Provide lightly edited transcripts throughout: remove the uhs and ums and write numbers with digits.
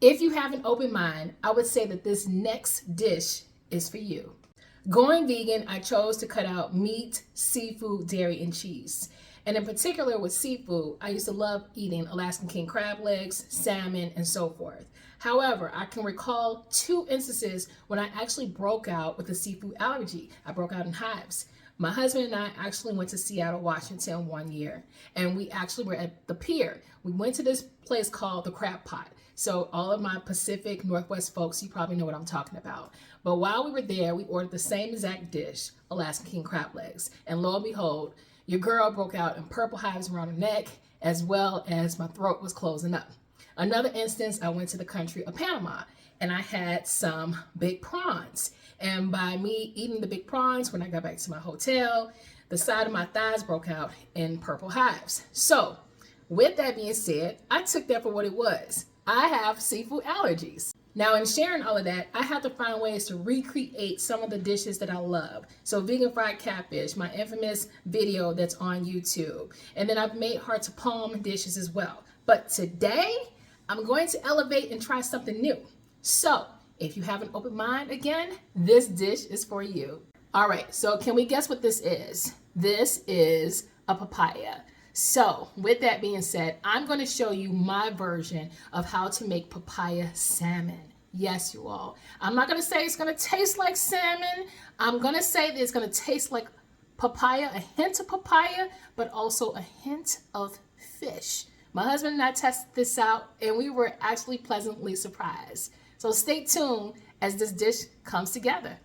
If you have an open mind, I would say that this next dish is for you. Going vegan, I chose to cut out meat, seafood, dairy, and cheese. And in particular with seafood, I used to love eating Alaskan king crab legs, salmon, and so forth. However, I can recall 2 instances when I actually broke out with a seafood allergy. I broke out in hives. My husband and I actually went to Seattle, Washington one year, and we actually were at the pier. We went to this place called the Crab Pot. So all of my Pacific Northwest folks, you probably know what I'm talking about. But while we were there, we ordered the same exact dish, Alaskan king crab legs. And lo and behold, your girl broke out in purple hives around her neck, as well as my throat was closing up. Another instance, I went to the country of Panama, and I had some big prawns. And by me eating the big prawns, when I got back to my hotel, the side of my thighs broke out in purple hives. So with that being said, I took that for what it was. I have seafood allergies. Now, in sharing all of that, I have to find ways to recreate some of the dishes that I love. So vegan fried catfish, my infamous video that's on YouTube. And then I've made hard to palm dishes as well. But today, I'm going to elevate and try something new. So if you have an open mind again, this dish is for you. All right, so can we guess what this is? This is a papaya. So with that being said, I'm going to show you my version of how to make papaya salmon. Yes, you all. I'm not going to say it's going to taste like salmon. I'm going to say that it's going to taste like papaya, a hint of papaya, but also a hint of fish. My husband and I tested this out, and we were actually pleasantly surprised. So stay tuned as this dish comes together.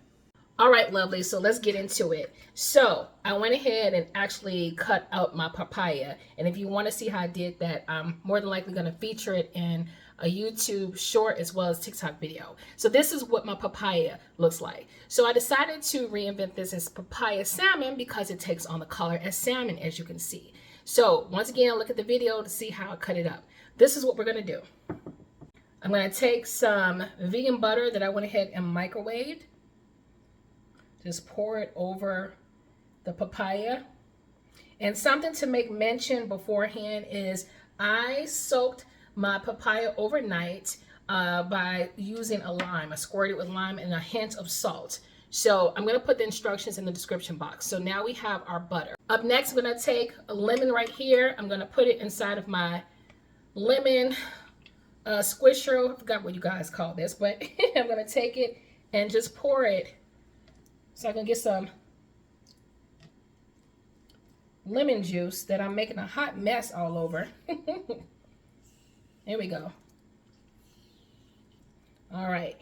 All right, lovely, so let's get into it. So I went ahead and actually cut out my papaya. And if you want to see how I did that, I'm more than likely going to feature it in a YouTube short as well as TikTok video. So this is what my papaya looks like. So I decided to reinvent this as papaya salmon because it takes on the color as salmon, as you can see. So once again, look at the video to see how I cut it up. This is what we're going to do. I'm going to take some vegan butter that I went ahead and microwaved. Just pour it over the papaya. And something to make mention beforehand is I soaked my papaya overnight by using a lime. I squirted it with lime and a hint of salt. So I'm going to put the instructions in the description box. So now we have our butter. Up next, I'm going to take a lemon right here. I'm going to put it inside of my lemon squisher. I forgot what you guys call this, but I'm going to take it and just pour it so I can get some lemon juice that I'm making a hot mess all over. There we go. All right.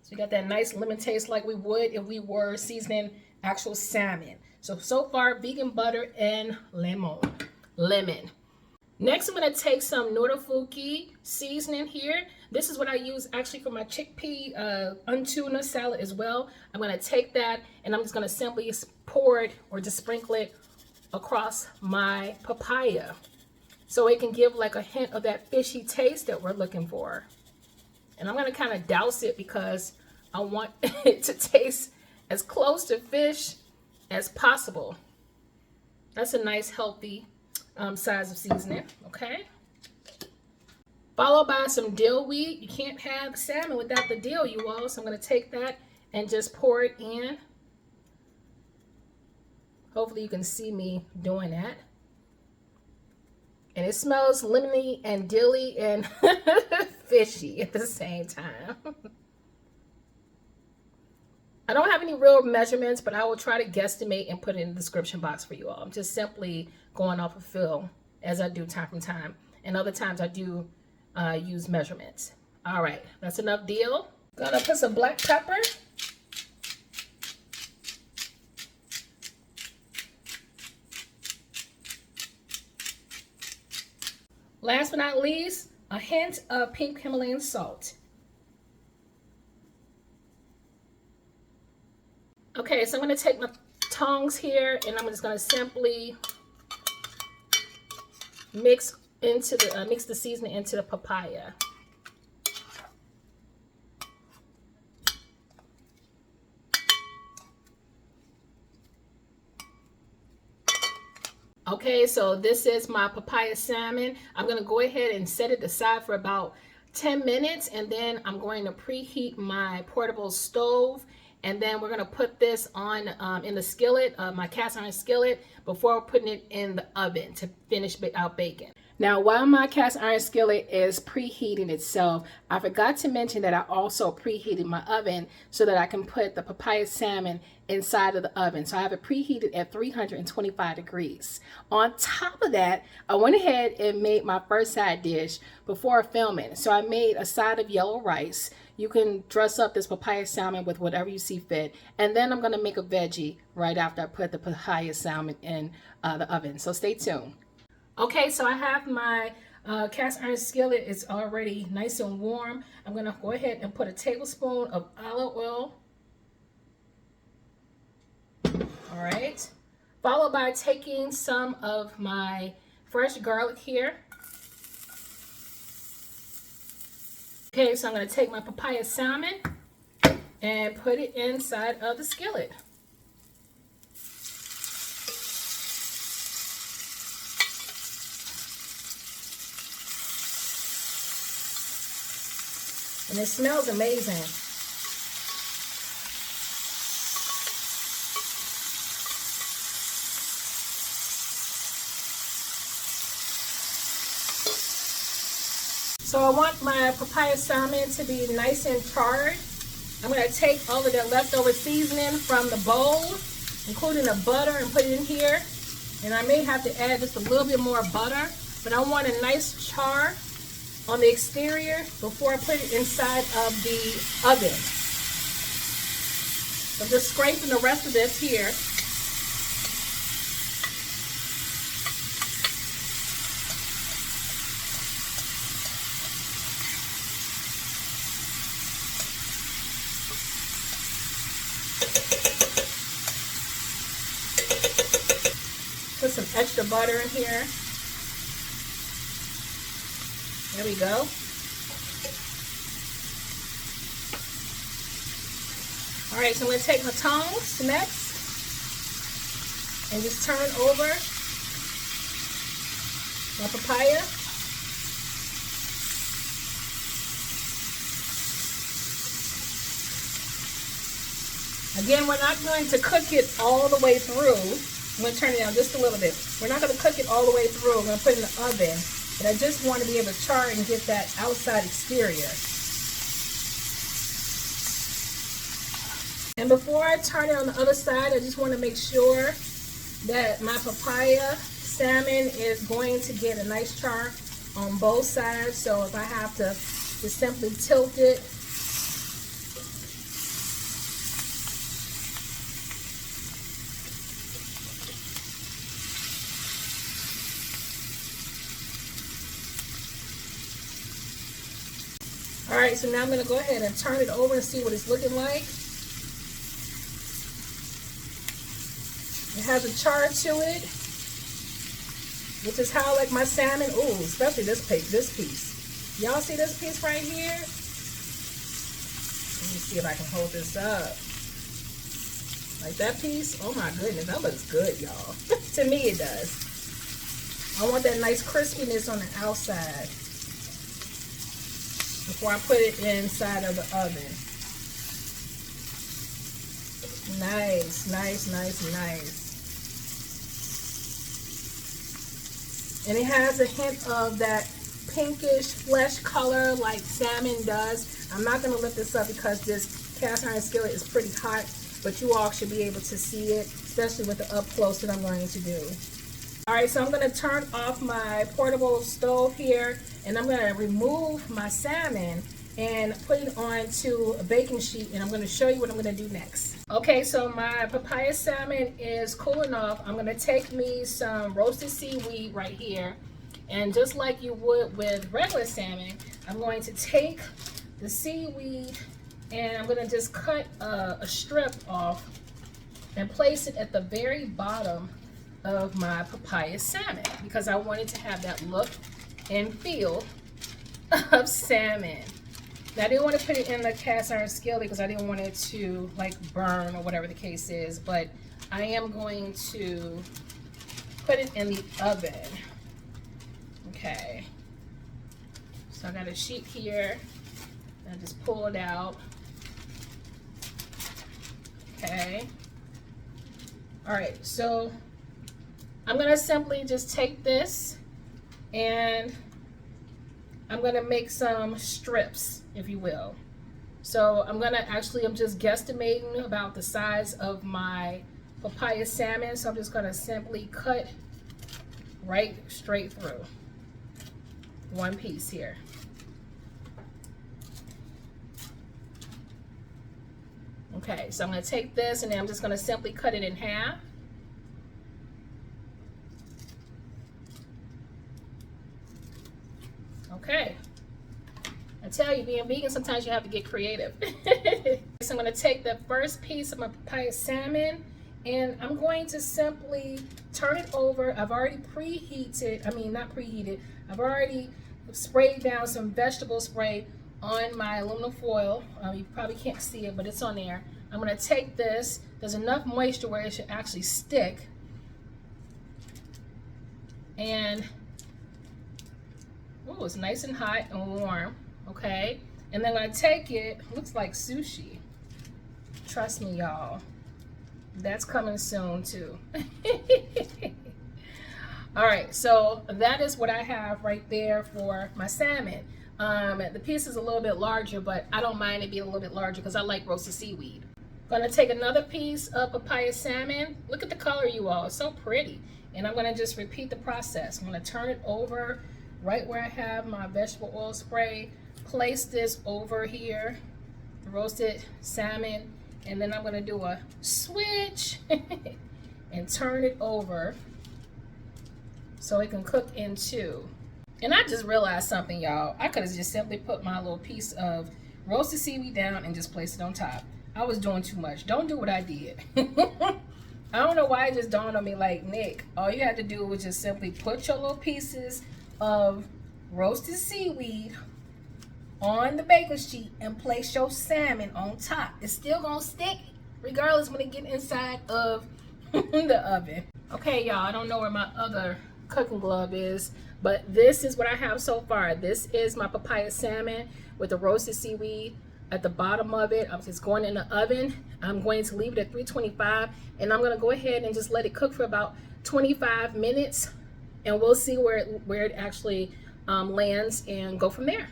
So we got that nice lemon taste like we would if we were seasoning actual salmon. So far, vegan butter and lemon. Next, I'm going to take some Notofuki seasoning here. This is what I use actually for my chickpea untuna salad as well. I'm going to take that and I'm just going to simply pour it or just sprinkle it across my papaya so it can give like a hint of that fishy taste that we're looking for. And I'm going to kind of douse it because I want it to taste as close to fish as possible. That's a nice healthy size of seasoning, okay? Followed by some dill weed. You can't have salmon without the dill, you all. So I'm going to take that and just pour it in. Hopefully you can see me doing that. And it smells lemony and dilly and fishy at the same time. I don't have any real measurements, but I will try to guesstimate and put it in the description box for you all. I'm just simply going off of feel as I do time from time. And other times I do use measurements. All right, that's enough dill. Gonna put some black pepper. Last but not least, a hint of pink Himalayan salt. Okay, so I'm going to take my tongs here and I'm just going to simply mix the seasoning into the papaya. Okay, so this is my papaya salmon. I'm going to go ahead and set it aside for about 10 minutes, and then I'm going to preheat my portable stove, and then we're going to put this on in the skillet, my cast iron skillet, before putting it in the oven to finish out baking. Now, while my cast iron skillet is preheating itself, I forgot to mention that I also preheated my oven so that I can put the papaya salmon inside of the oven. So I have it preheated at 325 degrees. On top of that, I went ahead and made my first side dish before filming. So I made a side of yellow rice. You can dress up this papaya salmon with whatever you see fit. And then I'm going to make a veggie right after I put the papaya salmon in the oven. So stay tuned. Okay, so I have my cast iron skillet. It's already nice and warm. I'm going to go ahead and put a tablespoon of olive oil. All right. Followed by taking some of my fresh garlic here. Okay, so I'm going to take my papaya salmon and put it inside of the skillet. And it smells amazing. So I want my papaya salmon to be nice and charred. I'm going to take all of the leftover seasoning from the bowl, including the butter, and put it in here. And I may have to add just a little bit more butter, but I want a nice char on the exterior before I put it inside of the oven. I'm just scraping the rest of this here. Put some extra butter in here. There we go. All right, so I'm going to take my tongs next and just turn over my papaya. Again, we're not going to cook it all the way through. I'm going to turn it down just a little bit. We're not going to cook it all the way through. I'm going to put it in the oven. But I just want to be able to char and get that outside exterior. And before I turn it on the other side, I just want to make sure that my papaya salmon is going to get a nice char on both sides. So if I have to just simply tilt it. All right, so now I'm going to go ahead and turn it over and see what it's looking like. It has a char to it, which is how I like my salmon. Ooh, especially this piece. Y'all see this piece right here? Let me see if I can hold this up. Like that piece? Oh my goodness, that looks good, y'all. To me it does. I want that nice crispiness on the outside before I put it inside of the oven. Nice, nice, nice, nice. And it has a hint of that pinkish flesh color like salmon does. I'm not going to lift this up because this cast iron skillet is pretty hot, but you all should be able to see it, especially with the up close that I'm going to do. Alright, so I'm going to turn off my portable stove here, and I'm going to remove my salmon and put it onto a baking sheet, and I'm going to show you what I'm going to do next. Okay, so my papaya salmon is cooling off. I'm going to take me some roasted seaweed right here, and just like you would with regular salmon, I'm going to take the seaweed and I'm going to just cut a strip off and place it at the very bottom of my papaya salmon because I wanted to have that look and feel of salmon. Now, I didn't want to put it in the cast iron skillet because I didn't want it to like burn or whatever the case is, but I am going to put it in the oven. Okay, so So I got a sheet here. I just pull it out. Okay. All right, so I'm gonna simply just take this and I'm gonna make some strips, if you will. So I'm just guesstimating about the size of my papaya salmon. So I'm just gonna simply cut right straight through one piece here. Okay, so I'm going to take this and then I'm just going to simply cut it in half. Okay. I tell you, being vegan, sometimes you have to get creative. So I'm going to take the first piece of my papaya salmon and I'm going to simply turn it over. I've already I've already sprayed down some vegetable spray on my aluminum foil. You probably can't see it, but it's on there. I'm going to take this. There's enough moisture where it should actually stick. And, oh, it's nice and hot and warm. Okay. And then I'm going to take it. Looks like sushi. Trust me, y'all. That's coming soon, too. All right. So that is what I have right there for my salmon. The piece is a little bit larger, but I don't mind it being a little bit larger because I like roasted seaweed. I'm going to take another piece of papaya salmon. Look at the color, you all. It's so pretty. And I'm going to just repeat the process. I'm going to turn it over right where I have my vegetable oil spray. Place this over here, the roasted salmon. And then I'm going to do a switch and turn it over so it can cook in two. And I just realized something, y'all. I could have just simply put my little piece of roasted seaweed down and just place it on top. I was doing too much. Don't do what I did. I don't know why it just dawned on me like, Nick, all you had to do was just simply put your little pieces of roasted seaweed on the baking sheet and place your salmon on top. It's still gonna stick regardless when it get inside of the oven. Okay, y'all, I don't know where my other cooking glove is, but this is what I have so far. This is my papaya salmon with the roasted seaweed at the bottom of it. I'm just going in the oven. I'm going to leave it at 325 and I'm going to go ahead and just let it cook for about 25 minutes and we'll see where it actually lands and go from there.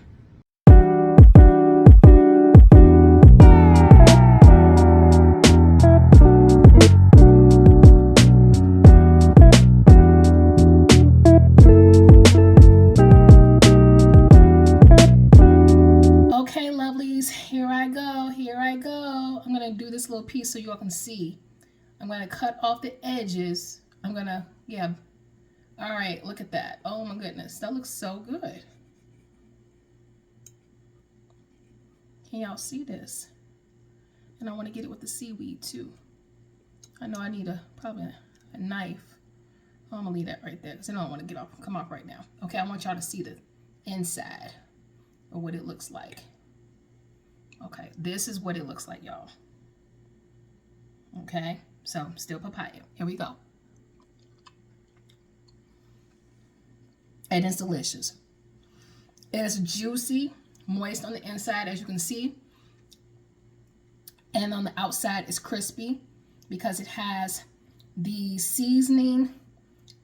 Here I go. I'm going to do this little piece so y'all can see. I'm going to cut off the edges. All right, look at that. Oh my goodness, that looks so good. Can y'all see this? And I want to get it with the seaweed too. I know I need probably a knife. Oh, I'm going to leave that right there because I don't want to come off right now. Okay, I want y'all to see the inside of what it looks like. Okay, this is what it looks like, y'all. Okay, so still papaya. Here we go. And it's delicious. It's juicy, moist on the inside, as you can see. And on the outside, it's crispy because it has the seasoning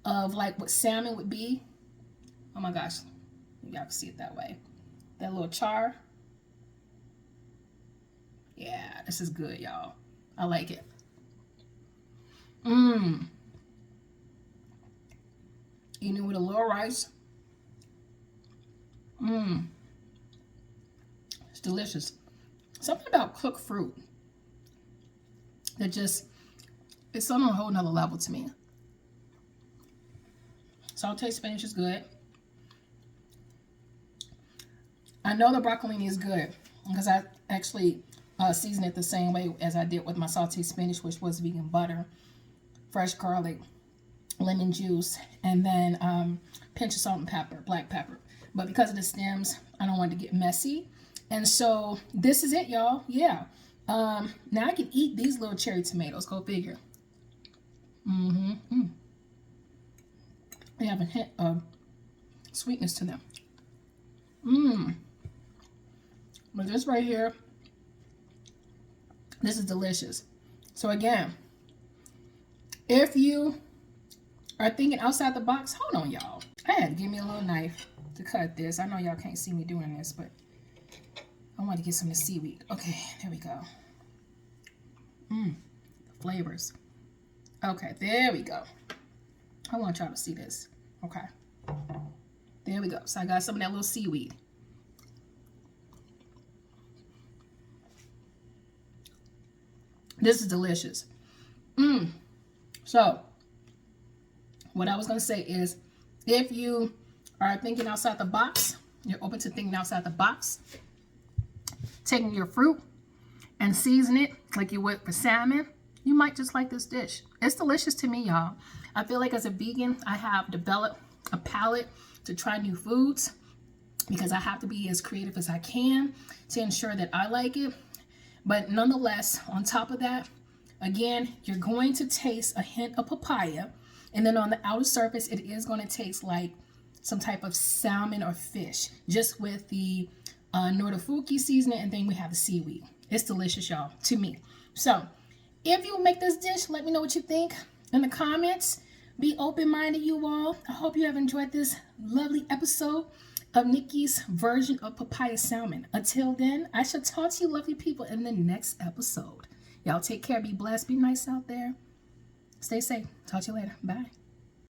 of like what salmon would be. Oh my gosh, y'all can see it that way. That little char. Yeah, this is good, y'all. I like it. Eating it with a little rice. It's delicious. Something about cooked fruit that just, it's on a whole nother level to me. Sauteed spinach is good. I know the broccolini is good because I actually season it the same way as I did with my sauteed spinach, which was vegan butter, fresh garlic, lemon juice, and then pinch of salt and pepper, black pepper. But because of the stems, I don't want it to get messy. And so this is it, y'all. Yeah. Now I can eat these little cherry tomatoes. Go figure. They have a hint of sweetness to them. But this right here, this is delicious. So again, if you are thinking outside the box, hold on, y'all. I had to give me a little knife to cut this. I know y'all can't see me doing this, but I want to get some of the seaweed. Okay, there we go. Flavors. Okay, there we go. I want y'all to see this. Okay. There we go. So I got some of that little seaweed. This is delicious. So, what I was going to say is, if you are thinking outside the box, you're open to thinking outside the box, taking your fruit and season it like you would for salmon, you might just like this dish. It's delicious to me, y'all. I feel like as a vegan, I have developed a palate to try new foods because I have to be as creative as I can to ensure that I like it. But nonetheless, on top of that, again, you're going to taste a hint of papaya. And then on the outer surface, it is going to taste like some type of salmon or fish, just with the Nordafuki seasoning, and then we have the seaweed. It's delicious, y'all, to me. So if you make this dish, let me know what you think in the comments. Be open-minded, you all. I hope you have enjoyed this lovely episode of Nikki's version of papaya salmon. Until then, I shall talk to you lovely people in the next episode. Y'all take care. Be blessed. Be nice out there. Stay safe. Talk to you later. Bye.